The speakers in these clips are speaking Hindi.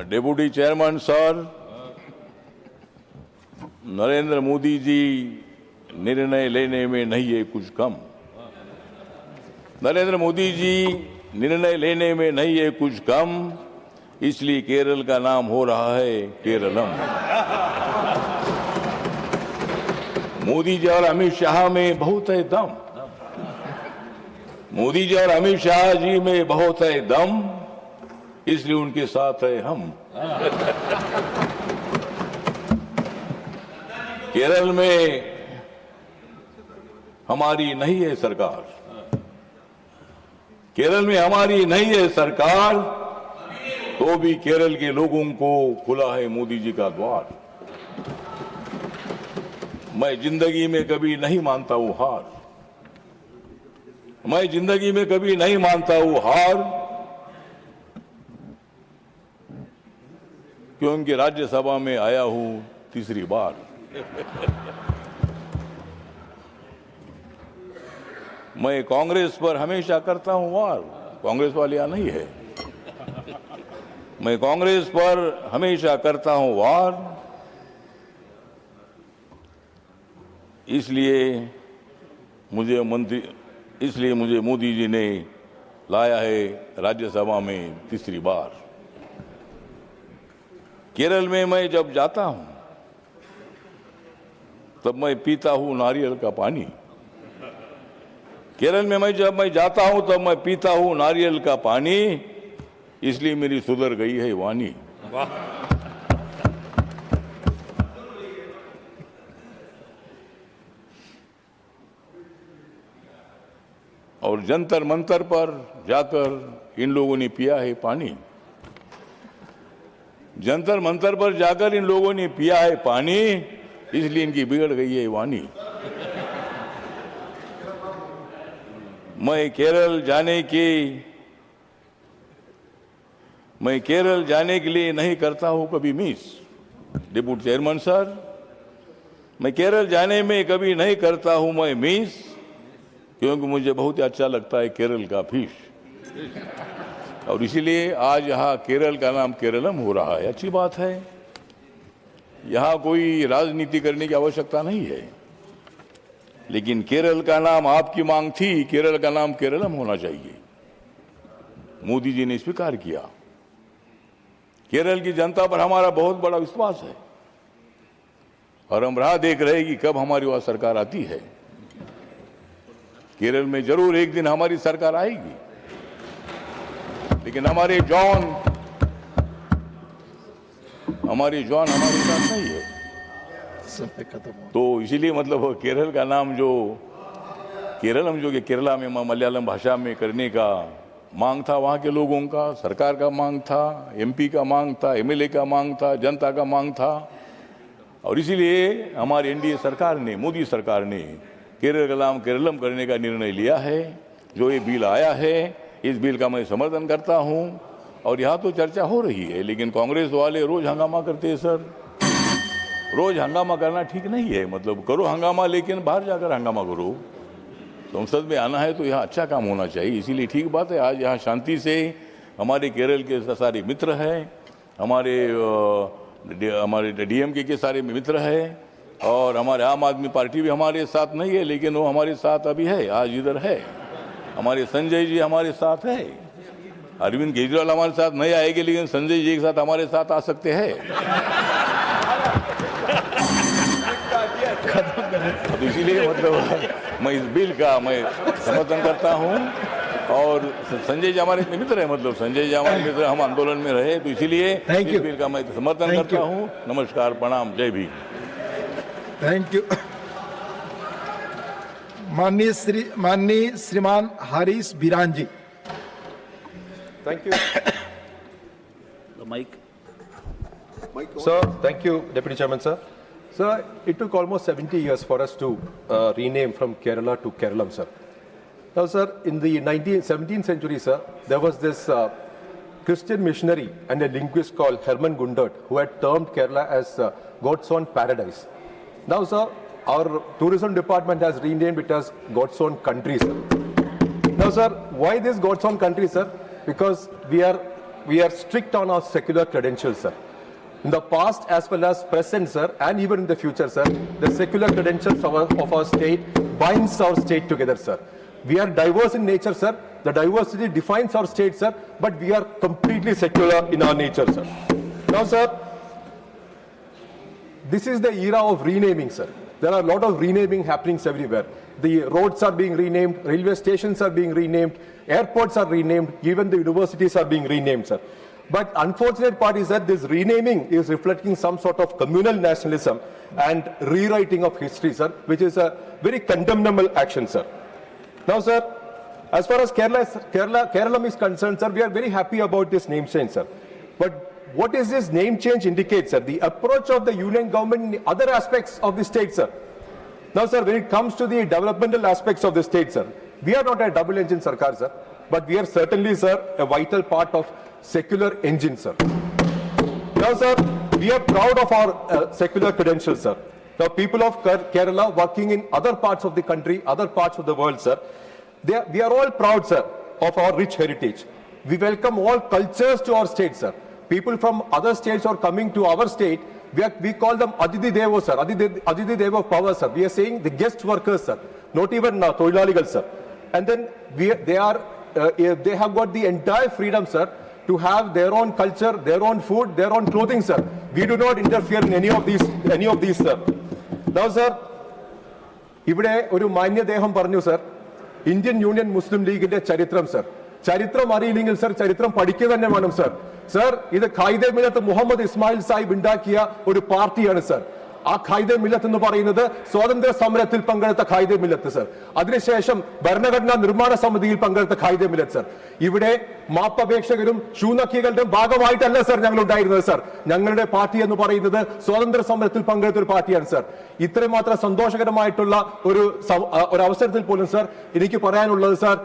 Deputy chairman sir, Narendra Modi ji निर्णय लेने में नहीं है कुछ कम। नरेंद्र मोदी जी निर्णय लेने में नहीं है कुछ कम, इसलिए केरल का नाम हो रहा है केरलम। मोदी जी और अमित शाह में बहुत है दम। मोदी जी और अमित शाह जी में बहुत है दम, इसलिए उनके साथ है हम। केरल में हमारी नहीं है सरकार, केरल में हमारी नहीं है सरकार, तो भी केरल के लोगों को खुला है मोदी जी का द्वार। मैं जिंदगी में कभी नहीं मानता हूं हार, मैं जिंदगी में कभी नहीं मानता हूं हार, क्योंकि राज्यसभा में आया हूं तीसरी बार। मैं कांग्रेस पर हमेशा करता हूं वार, कांग्रेस वाले यहां नहीं है। मैं कांग्रेस पर हमेशा करता हूं वार, इसलिए मुझे मोदी जी ने लाया है राज्यसभा में तीसरी बार। केरल में मैं जब जाता हूं तब मैं पीता हूं नारियल का पानी। केरल में जब मैं जाता हूं तब मैं पीता हूं नारियल का पानी, इसलिए मेरी सुधर गई है वाणी। और जंतर मंतर पर जाकर इन लोगों ने पिया है पानी। जंतर मंतर पर जाकर इन लोगों ने पिया है पानी, इसलिए इनकी बिगड़ गई है वाणी। मैं केरल जाने के लिए नहीं करता हूं कभी मिस। डिप्टी चेयरमैन सर, मैं केरल जाने में कभी नहीं करता हूं मैं मिस, क्योंकि मुझे बहुत ही अच्छा लगता है केरल का फिश। और इसीलिए आज यहाँ केरल का नाम केरलम हो रहा है। अच्छी बात है, यहाँ कोई राजनीति करने की आवश्यकता नहीं है, लेकिन केरल का नाम आपकी मांग थी, केरल का नाम केरलम होना चाहिए। मोदी जी ने स्वीकार किया। केरल की जनता पर हमारा बहुत बड़ा विश्वास है और हम राह देख रहे हैं कि कब हमारी वहां सरकार आती है। केरल में जरूर एक दिन हमारी सरकार आएगी, लेकिन हमारे जॉन हमारे साथ नहीं है। तो इसीलिए मतलब केरल का नाम जो केरलम, जो कि केरला में मलयालम भाषा में करने का मांग था, वहाँ के लोगों का, सरकार का मांग था, एमपी का मांग था, एमएलए का मांग था, जनता का मांग था। और इसीलिए हमारी एनडीए सरकार ने, मोदी सरकार ने केरल का नाम केरलम करने का निर्णय लिया है। जो ये बिल आया है, इस बिल का मैं समर्थन करता हूँ। और यहाँ तो चर्चा हो रही है, लेकिन कांग्रेस वाले रोज हंगामा करते हैं सर। रोज हंगामा करना ठीक नहीं है, मतलब करो हंगामा, लेकिन बाहर जाकर हंगामा करो। संसद में आना है तो यहाँ अच्छा काम होना चाहिए, इसीलिए ठीक बात है। आज यहाँ शांति से हमारे केरल के सारे मित्र हैं, हमारे डीएमके के सारे मित्र हैं, और हमारे आम आदमी पार्टी भी हमारे साथ नहीं है, लेकिन वो हमारे साथ अभी है, आज इधर है। हमारे संजय जी हमारे साथ है। अरविंद केजरीवाल हमारे साथ नहीं आएंगे, लेकिन संजय जी के साथ हमारे साथ आ सकते हैं। तो इसीलिए मतलब मैं इस बिल का मैं समर्थन करता हूं। और संजय जी हमारे मित्र है, मतलब संजय जी हमारे मित्र, हम आंदोलन में रहे, तो इसीलिए इस बिल का मैं समर्थन करता हूं। नमस्कार, प्रणाम, जय भीम। Thank you. माननीय श्रीमान हरीश बिरान जी। Thank you. The mic. Sir, thank you, Deputy Chairman, sir. Sir, it took almost 70 years for us to rename from Kerala to Keralam, sir. Now, sir, in the 17th century, sir, there was this Christian missionary and a linguist called Herman Gundert who had termed Kerala as God's own paradise. Now, sir, our tourism department has renamed it as God's own country, sir. Now, sir, why this God's own country, sir? Because we are we are strict on our secular credentials, sir. In the past as well as present, sir, and even in the future, sir, the secular credentials of our state binds our state together, sir. We are diverse in nature, sir. The diversity defines our state, sir, but we are completely secular in our nature, sir. Now, sir, this is the era of renaming, sir. There are a lot of renaming happenings everywhere. The roads are being renamed, railway stations are being renamed, airports are renamed, even the universities are being renamed, sir. But unfortunate part is that this renaming is reflecting some sort of communal nationalism and rewriting of history, sir, which is a very condemnable action, sir. Now, sir, as far as Kerala is concerned, sir, we are very happy about this name change, sir. But what is this name change indicate, sir? The approach of the union government in other aspects of the state, sir. Now, sir, when it comes to the developmental aspects of the state, sir, we are not a double engine sarkar, sir, but we are certainly, sir, a vital part of secular engine, sir. Now, sir, we are proud of our secular credentials, sir. Now, people of Kerala working in other parts of the country, other parts of the world, sir, we are all proud, sir, of our rich heritage. We welcome all cultures to our state, sir. People from other states are coming to our state. We call them Aditi Devo, sir. Aditi Devo of power, sir. We are saying the guest workers, sir. Not even Toilaligal, sir. And then they have got the entire freedom, sir, to have their own culture, their own food, their own clothing, sir. We do not interfere in any of these, sir. Now, sir, ഇവിടെ ഒരു മാന്യദേഹം പറഞ്ഞു, sir, ഇന്ത്യൻ യൂണിയൻ മുസ്ലിം ലീഗിന്റെ ചരിത്രം, sir. ചരിത്രം അറിയില്ലെങ്കിൽ, sir, ചരിത്രം പഠിക്കുക തന്നെ വേണം, sir. Sir, ഇത് ഖായിദെ മില്ലത്ത് മുഹമ്മദ് ഇസ്മായിൽ സാഹിബ് ഉണ്ടാക്കിയ ഒരു പാർട്ടിയാണ്, sir. ആ ഖായിദെ മില്ലത്ത് എന്ന് പറയുന്നത് സ്വാതന്ത്ര്യ സമരത്തിൽ പങ്കെടുത്ത ഖായിദെ മില്ലത്ത്, സർ. അതിനുശേഷം ഭരണഘടനാ നിർമ്മാണ സമിതിയിൽ പങ്കെടുത്ത ഖായിദെ മില്ലത്ത്, സർ. ഇവിടെ മാപ്പപേക്ഷകരും ശൂനക്കികളുടെയും ഭാഗമായിട്ടല്ല, സർ, ഞങ്ങൾ ഉണ്ടായിരുന്നത്, സർ. ഞങ്ങളുടെ പാർട്ടി എന്ന് പറയുന്നത് സ്വാതന്ത്ര്യ സമരത്തിൽ പങ്കെടുത്ത ഒരു പാർട്ടിയാണ്, സർ. ഇത്രമാത്രം സന്തോഷകരമായിട്ടുള്ള ഒരു അവസരത്തിൽ പോലും, സർ, എനിക്ക് പറയാനുള്ളത്, സർ,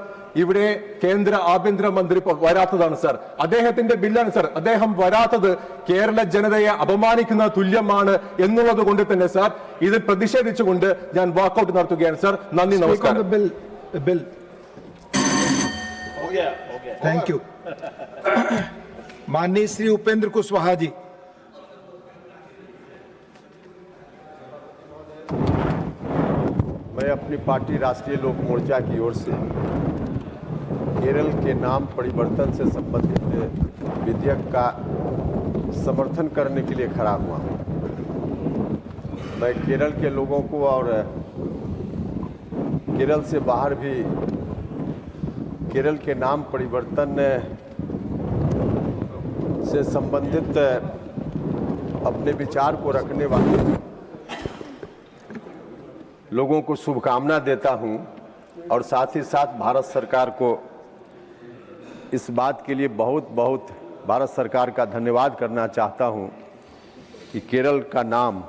ഇവിടെ കേന്ദ്ര ആഭ്യന്തരമന്ത്രി വരാത്തതാണ്, സർ. അദ്ദേഹത്തിന്റെ ബില്ലാണ്, സർ. അദ്ദേഹം വരാത്തത് കേരള ജനതയെ അപമാനിക്കുന്ന തുല്യമാണ് എന്നുള്ളത് കൊണ്ട് തന്നെ, സർ, ഇത് പ്രതിഷേധിച്ചുകൊണ്ട് ഞാൻ വാക്കൌട്ട് നടത്തുകയാണ്, സർ. നന്ദി, നമസ്കാരം. Thank you. माननीय श्री उपेंद्र कुशवाहा जी. मैं अपनी पार्टी राष्ट्रीय लोक मोर्चा की ओर से केरल के नाम परिवर्तन से संबंधित विधेयक का समर्थन करने के लिए खड़ा हुआ हूँ. मैं केरल के लोगों को और केरल से बाहर भी केरल के नाम परिवर्तन से संबंधित अपने विचार को रखने वाले लोगों को शुभकामना देता हूं और साथ ही साथ भारत सरकार को इस बात के लिए बहुत बहुत भारत सरकार का धन्यवाद करना चाहता हूं कि केरल का नाम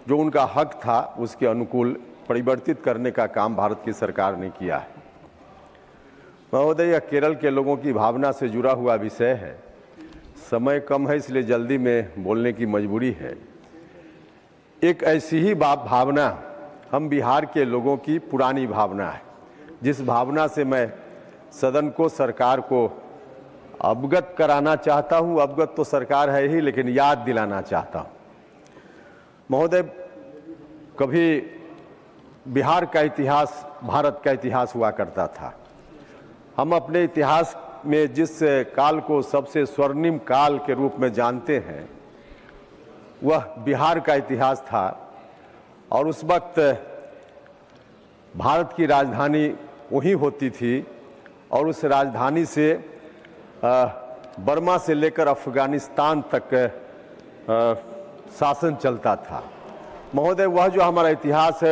जो उनका हक था उसके अनुकूल परिवर्तित करने का काम भारत की सरकार ने किया है. महोदय, यह केरल के लोगों की भावना से जुड़ा हुआ विषय है. समय कम है, इसलिए जल्दी में बोलने की मजबूरी है. एक ऐसी ही भावना हम बिहार के लोगों की पुरानी भावना है, जिस भावना से मैं सदन को, सरकार को अवगत कराना चाहता हूं. अवगत तो सरकार है ही, लेकिन याद दिलाना चाहता हूं. महोदय, कभी बिहार का इतिहास भारत का इतिहास हुआ करता था. हम अपने इतिहास में जिस काल को सबसे स्वर्णिम काल के रूप में जानते हैं, वह बिहार का इतिहास था. और उस वक्त भारत की राजधानी वहीं होती थी और उस राजधानी से बर्मा से लेकर अफगानिस्तान तक शासन चलता था. महोदय, वह जो हमारा इतिहास है